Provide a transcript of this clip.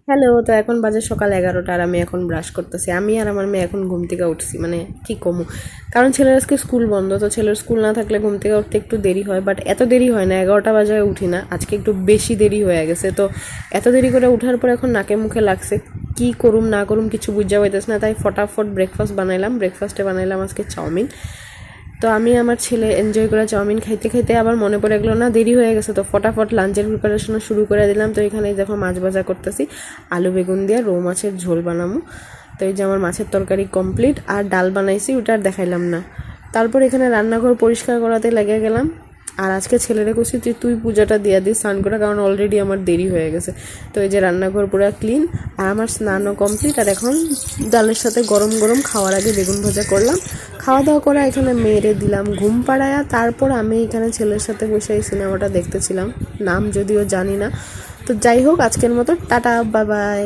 Hello, তো এখন বাজে সকাল 11টা আর আমি এখন ব্রাশ করতেছি। আমি আর আমার মেয়ে এখন ঘুম থেকে উঠছি, মানে কি কমু, কারণ ছেলের আজকে স্কুল বন্ধ, তো ছেলের স্কুল না থাকলে ঘুম থেকে উঠতে একটু দেরি হয়, বাট এত দেরি হয় না, 11টা বাজায় উঠি না, আজকে একটু বেশি দেরি হয়ে গেছে। তো এত দেরি করে উঠার পর এখন নাকে মুখে লাগছে, কি করুম না করুম কিছু বুঝা পাইতেছ না, তাই ফটাফট ব্রেকফাস্ট বানাইলাম। ব্রেকফাস্টে বানাইলাম আজকে চাউমিন। তো আমি আমার ছেলে এনজয় করে চাউমিন খাইতে খাইতে আবার মনে পড়ে গেলো না দেরি হয়ে গেছে, তো ফটাফট লাঞ্চের প্রিপারেশন শুরু করে দিলাম। তো এখানে দেখো মাছ ভাজা করতেছি, আলু বেগুন দিয়ে রৌ মাছের ঝোল বানাবো। তো এই যে আমার মাছের তরকারি কমপ্লিট, আর ডাল বানাইছি, ওটা আর দেখাইলাম না। তারপর এখানে রান্নাঘর পরিষ্কার করাতে লেগে গেলাম। আর আজকে ছেলেরা কইছি যে তুই পূজাটা দিয়া দিস স্নান করে, কারণ অলরেডি আমার দেরি হয়ে গেছে। তো এই যে রান্নাঘর পুরো ক্লিন, আর আমার স্নানও কমপ্লিট। আর এখন ডালের সাথে গরম গরম খাওয়ার আগে বেগুন ভাজা করলাম। খাওয়া দাওয়া করে এখানে মেরে দিলাম ঘুম পাড়ায়া। তারপর আমি এখানে ছেলের সাথে বসে এই সিনেমাটা দেখতেছিলাম, নাম যদিও জানি না। তো যাই হোক, আজকের মতো টাটা, বাই বাই।